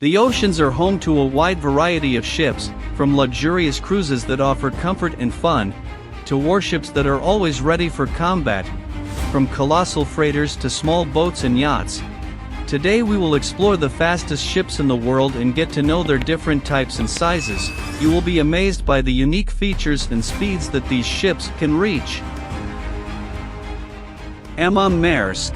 The oceans are home to a wide variety of ships, from luxurious cruises that offer comfort and fun, to warships that are always ready for combat, from colossal freighters to small boats and yachts. Today we will explore the fastest ships in the world and get to know their different types and sizes. You will be amazed by the unique features and speeds that these ships can reach. Emma Maersk.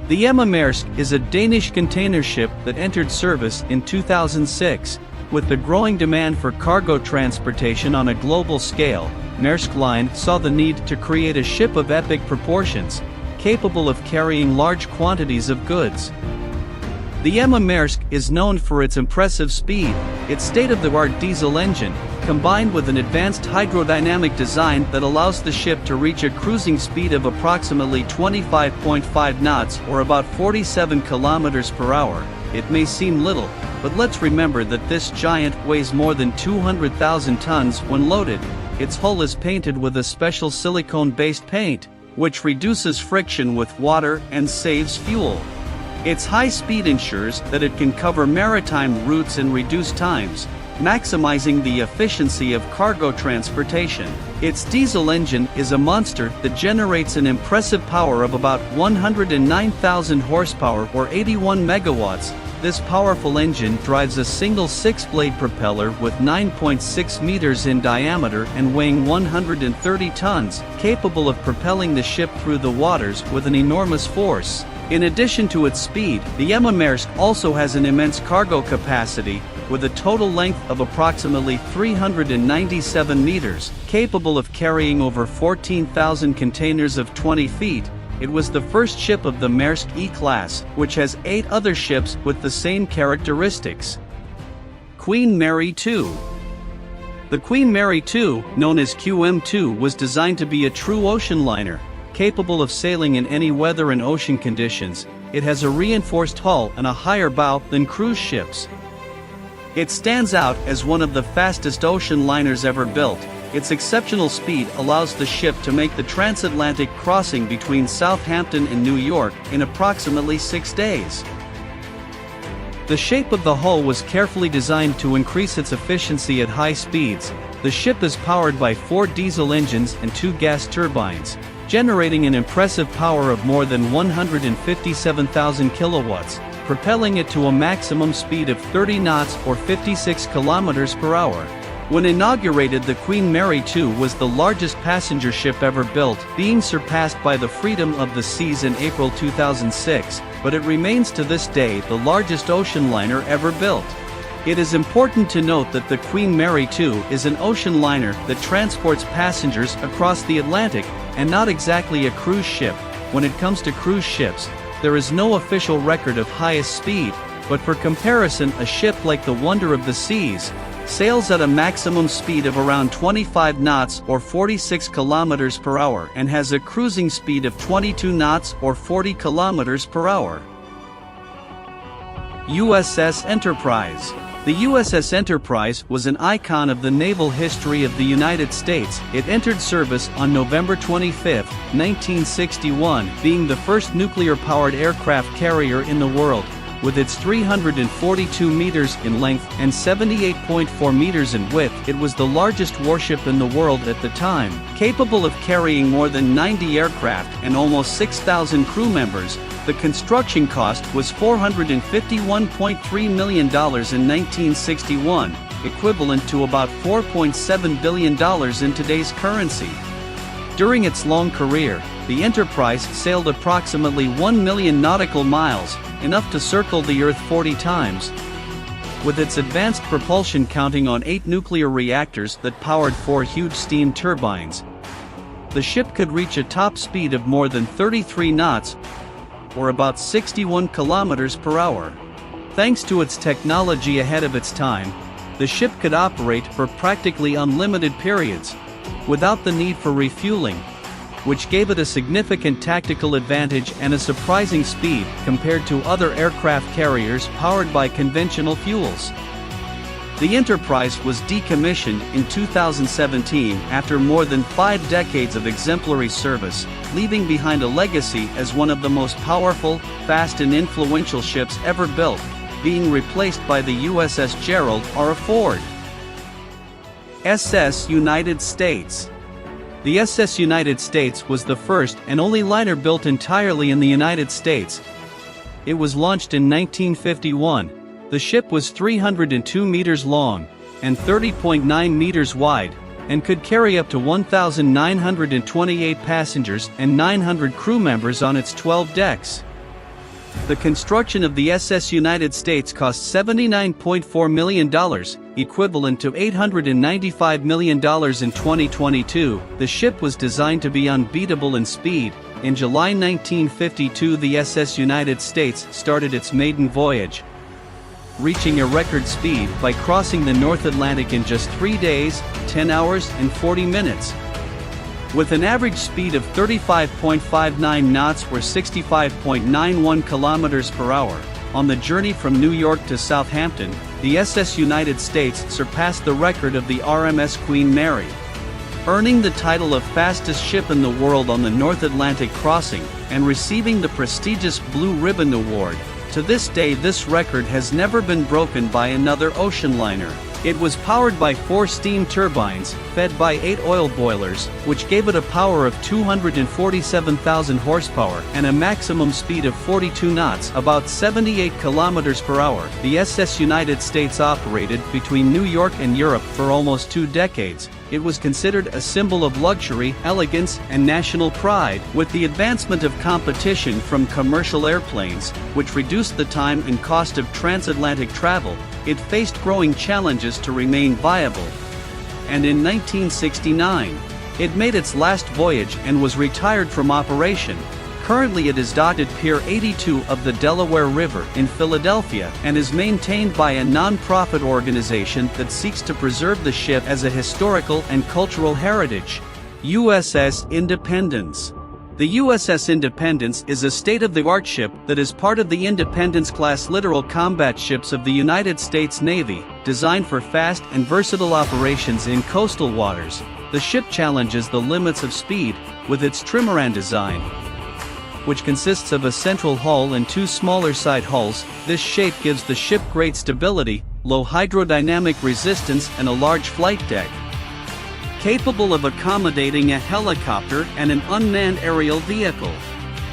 The Emma Maersk is a Danish container ship that entered service in 2006. With the growing demand for cargo transportation on a global scale, Maersk Line saw the need to create a ship of epic proportions, capable of carrying large quantities of goods. The Emma Maersk is known for its impressive speed. Its state-of-the-art diesel engine, combined with an advanced hydrodynamic design that allows the ship to reach a cruising speed of approximately 25.5 knots or about 47 kilometers per hour. It may seem little, but let's remember that this giant weighs more than 200,000 tons when loaded. Its hull is painted with a special silicone-based paint, which reduces friction with water and saves fuel. Its high speed ensures that it can cover maritime routes and reduce times, maximizing the efficiency of cargo transportation. Its diesel engine is a monster that generates an impressive power of about 109,000 horsepower or 81 megawatts. This powerful engine drives a single 6-blade propeller with 9.6 meters in diameter and weighing 130 tons, capable of propelling the ship through the waters with an enormous force. In addition to its speed, the Emma Maersk also has an immense cargo capacity, with a total length of approximately 397 meters, capable of carrying over 14,000 containers of 20 feet. It was the first ship of the Maersk E-class, which has 8 other ships with the same characteristics. Queen Mary II. The Queen Mary II, known as QM2, was designed to be a true ocean liner, capable of sailing in any weather and ocean conditions. It has a reinforced hull and a higher bow than cruise ships. It stands out as one of the fastest ocean liners ever built. Its exceptional speed allows the ship to make the transatlantic crossing between Southampton and New York in approximately 6 days. The shape of the hull was carefully designed to increase its efficiency at high speeds. The ship is powered by 4 diesel engines and 2 gas turbines, generating an impressive power of more than 157,000 kilowatts, propelling it to a maximum speed of 30 knots or 56 kilometers per hour. When inaugurated, the Queen Mary II was the largest passenger ship ever built, being surpassed by the Freedom of the Seas in April 2006, but it remains to this day the largest ocean liner ever built. It is important to note that the Queen Mary II is an ocean liner that transports passengers across the Atlantic, and not exactly a cruise ship. When it comes to cruise ships, there is no official record of highest speed, but for comparison, a ship like the Wonder of the Seas sails at a maximum speed of around 25 knots or 46 kilometers per hour and has a cruising speed of 22 knots or 40 kilometers per hour. USS Enterprise. The USS Enterprise was an icon of the naval history of the United States. It entered service on November 25, 1961, being the first nuclear-powered aircraft carrier in the world. With its 342 meters in length and 78.4 meters in width, it was the largest warship in the world at the time. Capable of carrying more than 90 aircraft and almost 6,000 crew members, the construction cost was $451.3 million in 1961, equivalent to about $4.7 billion in today's currency. During its long career, the Enterprise sailed approximately 1 million nautical miles, enough to circle the Earth 40 times. With its advanced propulsion counting on 8 nuclear reactors that powered 4 huge steam turbines, the ship could reach a top speed of more than 33 knots, or about 61 kilometers per hour. Thanks to its technology ahead of its time, the ship could operate for practically unlimited periods, without the need for refueling, which gave it a significant tactical advantage and a surprising speed compared to other aircraft carriers powered by conventional fuels. The Enterprise was decommissioned in 2017 after more than 5 decades of exemplary service, leaving behind a legacy as one of the most powerful, fast and influential ships ever built. being replaced by the USS Gerald R. Ford. SS United States. The SS United States was the first and only liner built entirely in the United States. It was launched in 1951. The ship was 302 meters long and 30.9 meters wide, and could carry up to 1,928 passengers and 900 crew members on its 12 decks. The construction of the SS United States cost $79.4 million, equivalent to $895 million in 2022. The ship was designed to be unbeatable in speed. In July 1952, the SS United States started its maiden voyage, reaching a record speed by crossing the North Atlantic in just 3 days, 10 hours and 40 minutes. With an average speed of 35.59 knots or 65.91 kilometers per hour, on the journey from New York to Southampton, the SS United States surpassed the record of the RMS Queen Mary, earning the title of fastest ship in the world on the North Atlantic crossing, and receiving the prestigious Blue Ribbon Award. To this day, this record has never been broken by another ocean liner. It was powered by 4 steam turbines, fed by 8 oil boilers, which gave it a power of 247,000 horsepower and a maximum speed of 42 knots, about 78 kilometers per hour. The SS United States operated between New York and Europe for almost 2 decades. It was considered a symbol of luxury, elegance, and national pride. With the advancement of competition from commercial airplanes, which reduced the time and cost of transatlantic travel, it faced growing challenges to remain viable. And in 1969, it made its last voyage and was retired from operation. Currently it is docked at Pier 82 of the Delaware River in Philadelphia and is maintained by a non-profit organization that seeks to preserve the ship as a historical and cultural heritage. USS Independence. The USS Independence is a state-of-the-art ship that is part of the Independence-class littoral combat ships of the United States Navy, designed for fast and versatile operations in coastal waters. The ship challenges the limits of speed with its trimaran design, which consists of a central hull and 2 smaller side hulls. This shape gives the ship great stability, low hydrodynamic resistance, and a large flight deck, capable of accommodating a helicopter and an unmanned aerial vehicle.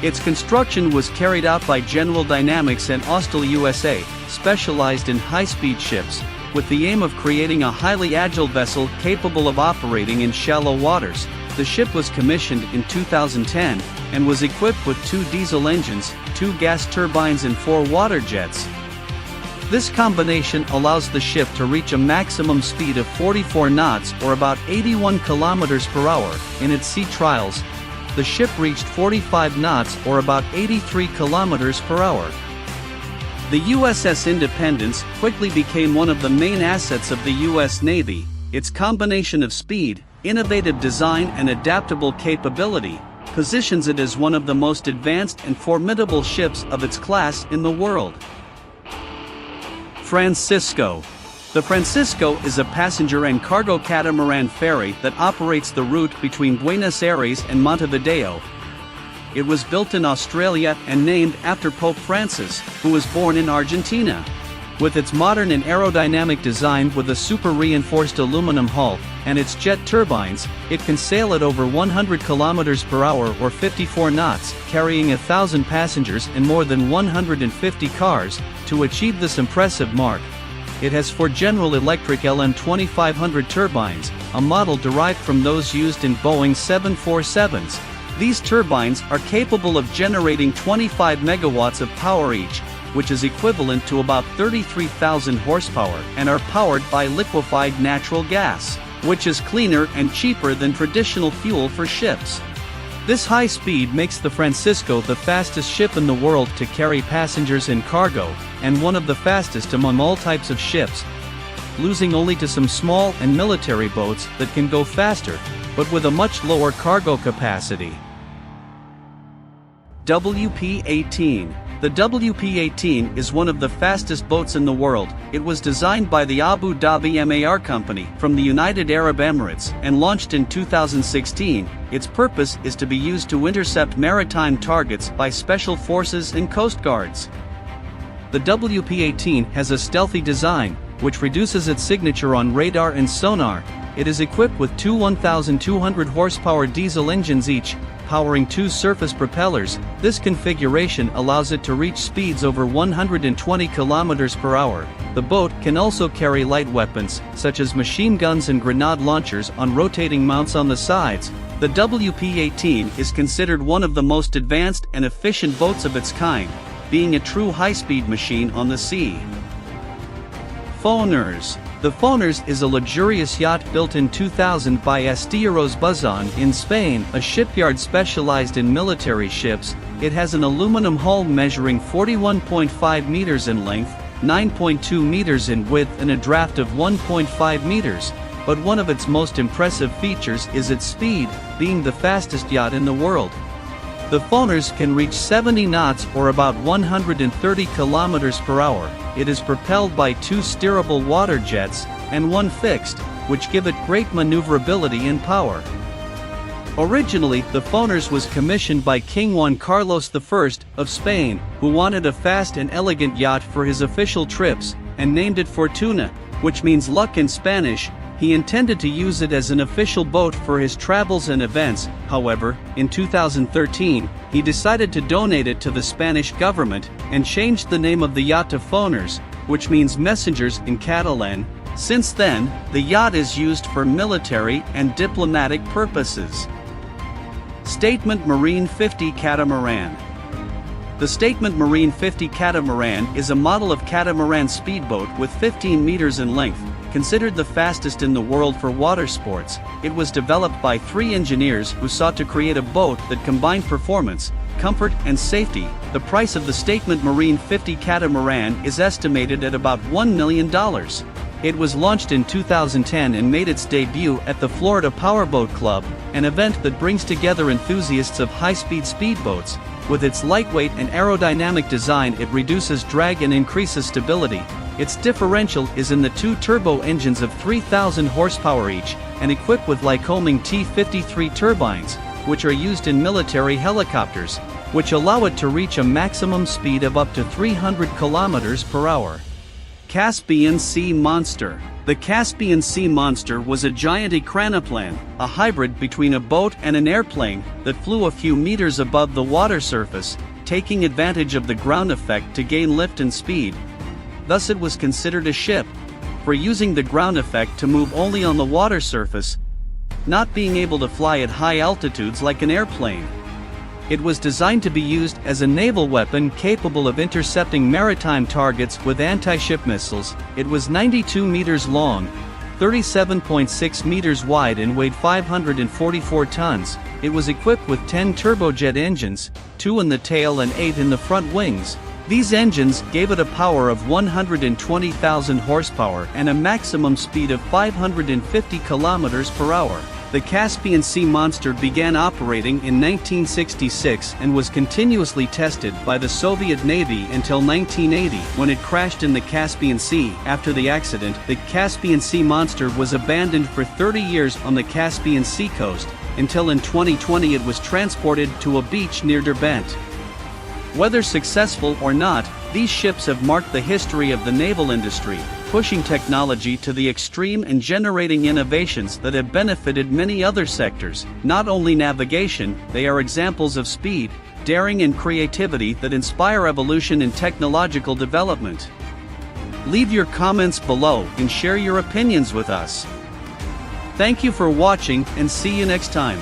Its construction was carried out by General Dynamics and Austal USA, specialized in high-speed ships, with the aim of creating a highly agile vessel capable of operating in shallow waters. The ship was commissioned in 2010 and was equipped with 2 diesel engines, 2 gas turbines and 4 water jets. This combination allows the ship to reach a maximum speed of 44 knots or about 81 kilometers per hour. In its sea trials, the ship reached 45 knots or about 83 kilometers per hour. The USS Independence quickly became one of the main assets of the U.S. Navy. Its combination of speed, innovative design, and adaptable capability positions it as one of the most advanced and formidable ships of its class in the world. Francisco. The Francisco is a passenger and cargo catamaran ferry that operates the route between Buenos Aires and Montevideo. It was built in Australia and named after Pope Francis, who was born in Argentina. With its modern and aerodynamic design with a super-reinforced aluminum hull and its jet turbines, it can sail at over 100 kilometers per hour or 54 knots, carrying 1,000 passengers and more than 150 cars. To achieve this impressive mark, it has 4 General Electric LM2500 turbines, a model derived from those used in Boeing 747s. These turbines are capable of generating 25 megawatts of power each, which is equivalent to about 33,000 horsepower, and are powered by liquefied natural gas, which is cleaner and cheaper than traditional fuel for ships. This high speed makes the Francisco the fastest ship in the world to carry passengers and cargo, and one of the fastest among all types of ships, losing only to some small and military boats that can go faster, but with a much lower cargo capacity. WP-18. The WP-18 is one of the fastest boats in the world. It was designed by the Abu Dhabi MAR company from the United Arab Emirates and launched in 2016. Its purpose is to be used to intercept maritime targets by special forces and coast guards. The WP-18 has a stealthy design, which reduces its signature on radar and sonar. It is equipped with two 1,200 horsepower diesel engines each, powering two surface propellers. This configuration allows it to reach speeds over 120 km per hour. The boat can also carry light weapons, such as machine guns and grenade launchers on rotating mounts on the sides. The WP-18 is considered one of the most advanced and efficient boats of its kind, being a true high-speed machine on the sea. Foeners. The Foeners is a luxurious yacht built in 2000 by Astilleros Buzón in Spain, a shipyard specialized in military ships. It has an aluminum hull measuring 41.5 meters in length, 9.2 meters in width and a draft of 1.5 meters. But one of its most impressive features is its speed, being the fastest yacht in the world. The Foeners can reach 70 knots or about 130 km per hour. It is propelled by two steerable water jets, and one fixed, which give it great maneuverability and power. Originally, the Foeners was commissioned by King Juan Carlos I of Spain, who wanted a fast and elegant yacht for his official trips, and named it Fortuna, which means luck in Spanish. He intended to use it as an official boat for his travels and events. However, in 2013, he decided to donate it to the Spanish government, and changed the name of the yacht to Foeners, which means messengers in Catalan. Since then, the yacht is used for military and diplomatic purposes. Statement Marine 50 Catamaran. The Statement Marine 50 Catamaran is a model of catamaran speedboat with 15 meters in length, considered the fastest in the world for water sports. It was developed by 3 engineers who sought to create a boat that combined performance, comfort, and safety. The price of the Statement Marine 50 Catamaran is estimated at about $1 million. It was launched in 2010 and made its debut at the Florida Powerboat Club, an event that brings together enthusiasts of high-speed speedboats. With its lightweight and aerodynamic design, it reduces drag and increases stability. Its differential is in the 2 turbo engines of 3,000 horsepower each, and equipped with Lycoming T53 turbines, which are used in military helicopters, which allow it to reach a maximum speed of up to 300 km per hour. Caspian Sea Monster. The Caspian Sea Monster was a giant ekranoplan, a hybrid between a boat and an airplane, that flew a few meters above the water surface, taking advantage of the ground effect to gain lift and speed. Thus it was considered a ship, for using the ground effect to move only on the water surface, not being able to fly at high altitudes like an airplane. It was designed to be used as a naval weapon capable of intercepting maritime targets with anti-ship missiles. It was 92 meters long, 37.6 meters wide and weighed 544 tons. It was equipped with 10 turbojet engines, 2 in the tail and 8 in the front wings. These engines gave it a power of 120,000 horsepower and a maximum speed of 550 km per hour. The Caspian Sea Monster began operating in 1966 and was continuously tested by the Soviet Navy until 1980, when it crashed in the Caspian Sea. After the accident, the Caspian Sea Monster was abandoned for 30 years on the Caspian Sea coast, until in 2020 it was transported to a beach near Derbent. Whether successful or not, these ships have marked the history of the naval industry, pushing technology to the extreme and generating innovations that have benefited many other sectors. Not only navigation, they are examples of speed, daring and creativity that inspire evolution in technological development. Leave your comments below and share your opinions with us. Thank you for watching, and see you next time.